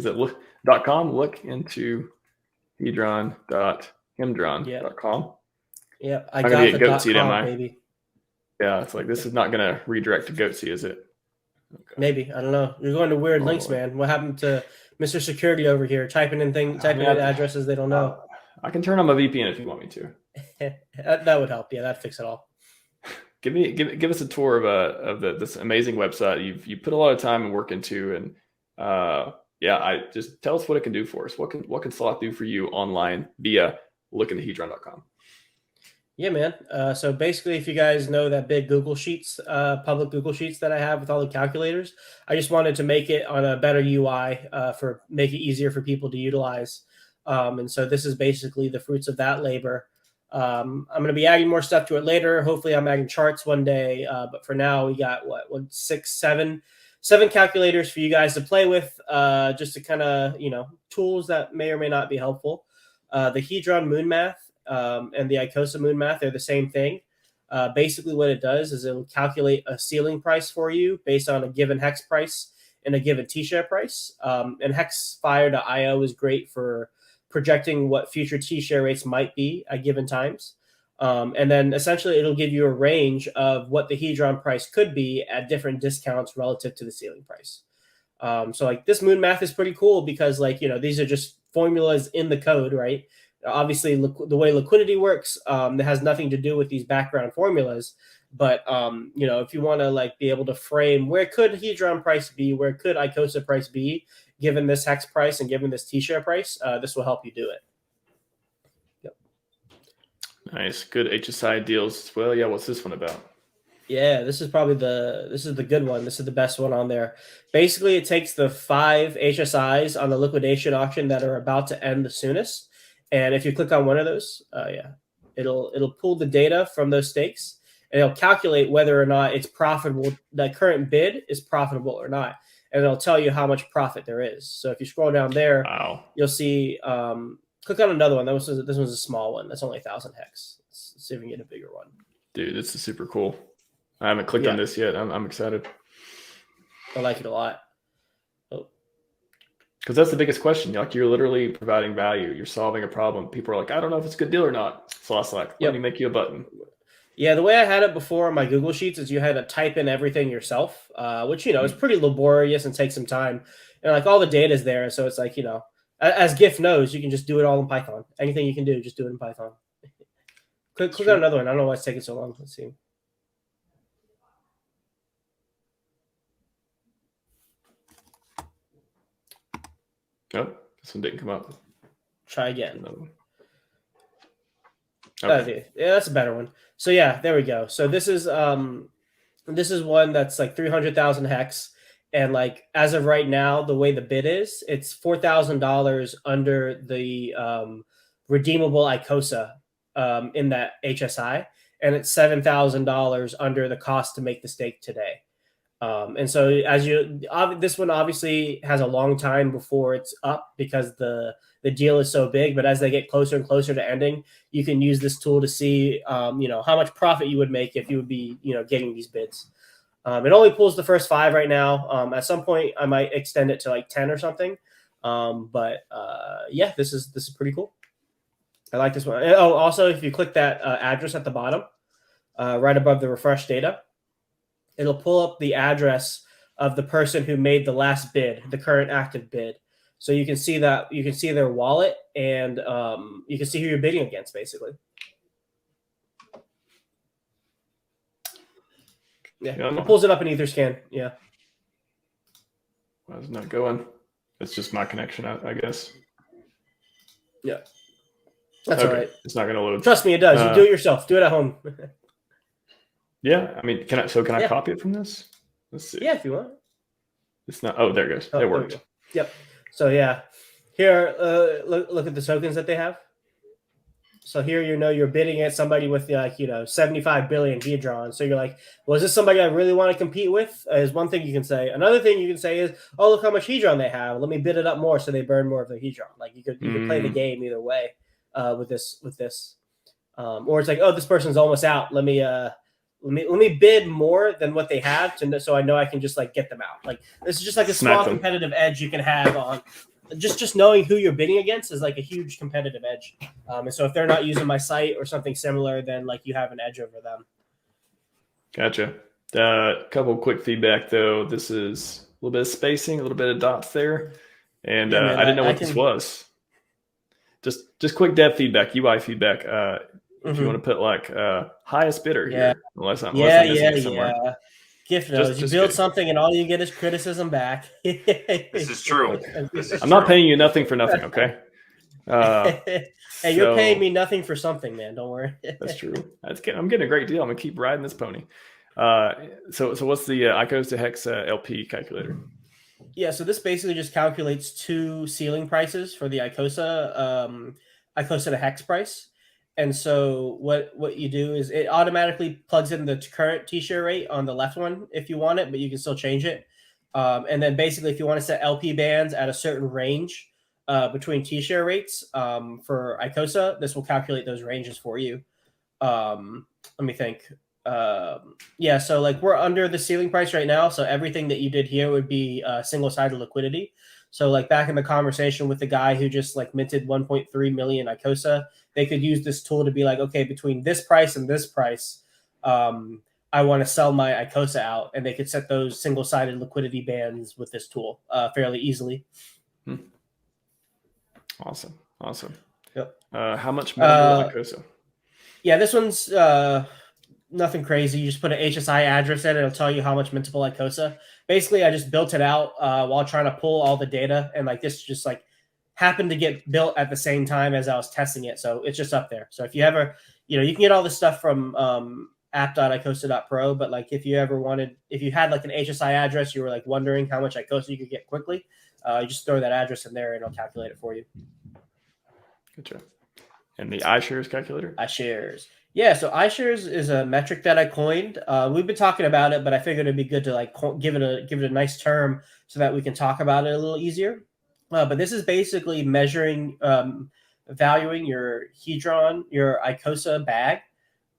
is it .com? Look into hedron.hemdron.com. Yeah, I got the .com, baby. Yeah, it's like this is not going to redirect to Goatsy, is it? Okay. Maybe. I don't know. You're going to weird links, man. What happened to Mr. Security over here? Typing in addresses they don't know. I can turn on my VPN if you want me to. That would help. Yeah, that'd fix it all. Give us a tour of this amazing website you put a lot of time and work into, and I just tell us what it can do for us. What can Sloth do for you online via lookintehedron.com? Yeah, man. So basically, if you guys know that big Google Sheets, public Google Sheets that I have with all the calculators, I just wanted to make it on a better UI make it easier for people to utilize. And so this is basically the fruits of that labor. I'm going to be adding more stuff to it later. Hopefully I'm adding charts one day. But for now, we got seven calculators for you guys to play with, just to kind of, tools that may or may not be helpful. The Hedron Moon Math and the ICOSA Moon Math are the same thing. Basically what it does is it'll calculate a ceiling price for you based on a given hex price and a given T-share price. And hexfire.io is great for projecting what future T-share rates might be at given times. And then essentially it'll give you a range of what the Hedron price could be at different discounts relative to the ceiling price. So like this Moon Math is pretty cool because these are just formulas in the code, right? Obviously the way liquidity works, it has nothing to do with these background formulas. But, if you want to be able to frame where could Hedron price be, where could ICOSA price be, given this hex price and given this T-share price, this will help you do it. Yep. Nice. Good HSI deals as well. Yeah. What's this one about? Yeah, this is the good one. This is the best one on there. Basically, it takes the 5 HSIs on the liquidation auction that are about to end the soonest. And if you click on one of those, it'll pull the data from those stakes and it'll calculate whether or not it's profitable. The current bid is profitable or not. And it'll tell you how much profit there is. So if you scroll down there, You'll see, click on another one. This one's a small one. That's only 1,000 hex. Let's see if we can get a bigger one. Dude, this is super cool. I haven't clicked on this yet. I'm excited. I like it a lot. Because that's the biggest question. You're literally providing value. You're solving a problem. People are like, I don't know if it's a good deal or not. So I was like, let me make you a button. Yeah, the way I had it before on my Google Sheets is you had to type in everything yourself, which, is pretty laborious and takes some time. And all the data is there. So it's as GIF knows, you can just do it all in Python. Anything you can do, just do it in Python. Click on another one. I don't know why it's taking so long. Let's see. Oh, this one didn't come up. Try again. Okay. Yeah, that's a better one. So yeah, there we go. So this is one that's 300,000 hex, and as of right now, the way the bid is, it's $4,000 under the redeemable ICOSA in that HSI, and it's $7,000 under the cost to make the stake today. And so this one obviously has a long time before it's up because the deal is so big, but as they get closer and closer to ending, you can use this tool to see, how much profit you would make if you would be, getting these bids. It only pulls the first 5 right now. At some point I might extend it to 10 or something. Yeah, this is pretty cool. I like this one. Oh, also, if you click that address at the bottom, right above the refresh data, it'll pull up the address of the person who made the last bid, the current active bid. So you can see that, you can see their wallet, and you can see who you're bidding against, basically. Yeah, it pulls it up in Etherscan. Yeah. Why is it not going? It's just my connection, I guess. Yeah. That's all right. It's not going to load. Trust me, it does. You do it yourself. Do it at home. Yeah, I mean, can I copy it from this? Let's see. Yeah, if you want. It's not. Oh, there it goes. It worked. Yep. So yeah, here, look at the tokens that they have. So here, you're bidding at somebody with 75 billion Hedron. So you're like, well, is this somebody I really want to compete with? Is one thing you can say. Another thing you can say is, oh, look how much Hedron they have. Let me bid it up more so they burn more of the Hedron. You could play the game either way with this. Or it's like, oh, this person's almost out. Let me let me bid more than what they have so I know I can just like get them out. Like this is just like a small competitive edge you can have on just knowing who you're bidding against is like a huge competitive edge. And so if they're not using my site or something similar, then like you have an edge over them. Gotcha. A couple of quick feedback though. This is a little bit of spacing, a little bit of dots there, and man, I didn't know what this was. Just quick dev feedback, UI feedback. If you want to put like highest bidder here, unless I'm missing it somewhere. Gift knows. You build something and all you get is criticism back. This is true. I'm not paying you nothing for nothing, okay? Hey, you're paying me nothing for something, man. Don't worry. That's true. I'm getting a great deal. I'm gonna keep riding this pony. So what's the ICOSA Hex LP calculator? Yeah, so this basically just calculates two ceiling prices for the ICOSA to Hex price. And so what you do is it automatically plugs in the current T-share rate on the left one if you want it, but you can still change it. And then basically if you want to set LP bands at a certain range between T-share rates for ICOSA, this will calculate those ranges for you. Let me think. Yeah, so like we're under the ceiling price right now. So everything that you did here would be single-sided liquidity. So like back in the conversation with the guy who just like minted 1.3 million ICOSA, they could use this tool to be like, okay, between this price and this price, I want to sell my ICOSA out, and they could set those single-sided liquidity bands with this tool fairly easily. Awesome. Yep. How much more ICOSA? Yeah, this one's nothing crazy. You just put an HSI address in, it'll tell you how much mintable ICOSA. Basically, I just built it out while trying to pull all the data, and like this just like happened to get built at the same time as I was testing it. So it's just up there. So if you ever, you can get all this stuff from app.icosa.pro, but like if you had like an HSI address, you were like wondering how much ICOSA you could get quickly, you just throw that address in there and it'll calculate it for you. Gotcha. And the iShares calculator? iShares. Yeah, so iShares is a metric that I coined. We've been talking about it, but I figured it'd be good to like give it a nice term so that we can talk about it a little easier. But this is basically measuring, valuing your Hedron, your ICOSA bag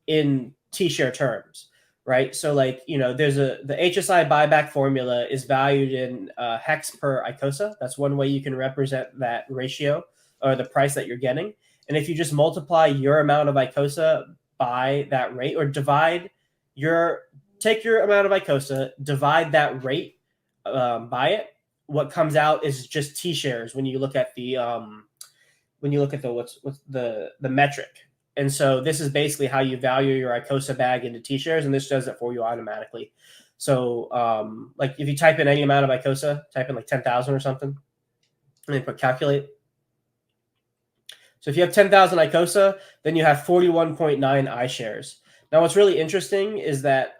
in T-share terms, right? So like, there's the HSI buyback formula is valued in hex per ICOSA. That's one way you can represent that ratio or the price that you're getting. And if you just multiply your amount of ICOSA by that rate, or take your amount of ICOSA, divide that rate by it, what comes out is just T-shares when you look at the what's the metric. And so this is basically how you value your ICOSA bag into T-shares, and this does it for you automatically. So like if you type in any amount of ICOSA, type in like 10,000 or something, and then put calculate. So if you have 10,000 ICOSA, then you have 41.9 iShares. Now, what's really interesting is that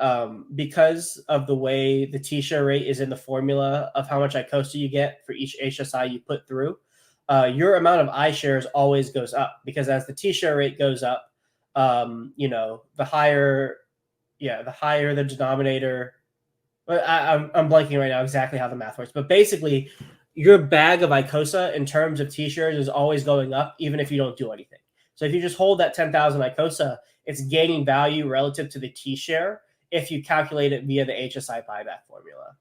because of the way the T-share rate is in the formula of how much ICOSA you get for each HSI you put through, your amount of iShares always goes up, because as the T-share rate goes up, the higher the denominator. I'm blanking right now exactly how the math works, but basically, your bag of ICOSA in terms of T-shares is always going up, even if you don't do anything. So if you just hold that 10,000 ICOSA, it's gaining value relative to the T-share if you calculate it via the HSI buyback formula.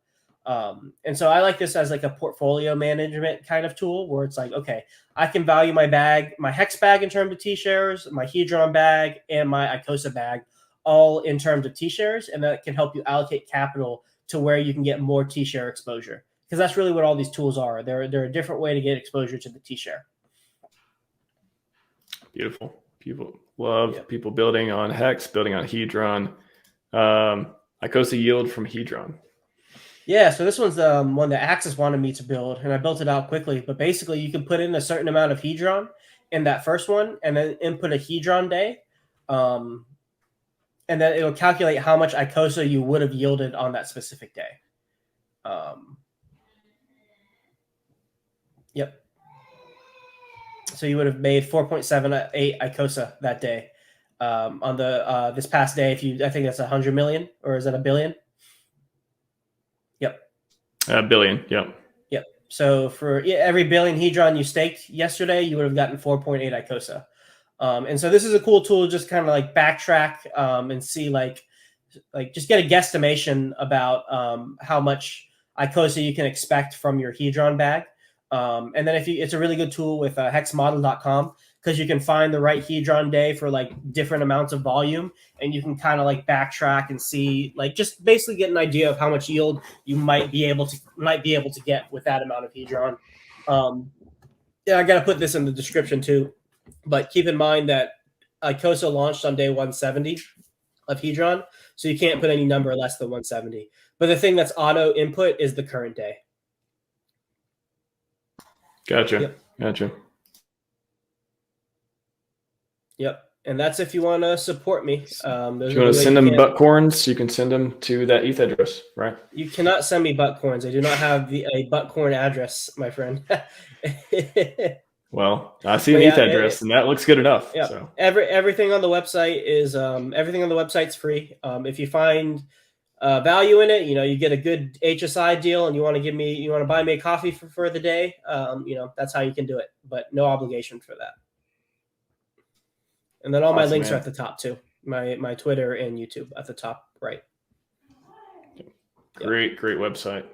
And so I like this as like a portfolio management kind of tool where it's like, okay, I can value my bag, my hex bag in terms of T-shares, my Hedron bag, and my ICOSA bag all in terms of T-shares, and that can help you allocate capital to where you can get more T-share exposure. Because that's really what all these tools are. They're a different way to get exposure to the T-share. Beautiful. People love people building on Hex, building on Hedron. ICOSA yield from Hedron. Yeah, so this one's one that Axis wanted me to build, and I built it out quickly. But basically, you can put in a certain amount of Hedron in that first one, and then input a Hedron day, and then it'll calculate how much ICOSA you would have yielded on that specific day. Yep. So you would have made 4.78 ICOSA that day. On the this past day, I think that's 100 million, or is that a billion? Yep. A billion. Yep. Yep. So for every billion Hedron you staked yesterday, you would have gotten 4.8 ICOSA. And so this is a cool tool to just kind of like backtrack and see like just get a guesstimation about how much ICOSA you can expect from your Hedron bag. And then it's a really good tool with hexmodel.com, because you can find the right Hedron day for like different amounts of volume, and you can kind of like backtrack and see, like, just basically get an idea of how much yield you might be able to get with that amount of Hedron. Yeah, I got to put this in the description too, but keep in mind that ICOSA launched on day 170 of Hedron, so you can't put any number less than 170. But the thing that's auto input is the current day. Gotcha. Yep. Gotcha. Yep. And that's if you want to support me. If you want to send them buttcorns, you can send them to that ETH address, right? You cannot send me buttcorns. I do not have a buttcorn address, my friend. Well, I see an ETH address, and that looks good enough. Yeah. So. Everything on the website is everything on the website's free. If you find value in it, you get a good HSI deal, and you want to buy me a coffee for the day, that's how you can do it, but no obligation for that. And then all my links are at the top too. My Twitter and YouTube at the top right. Great website.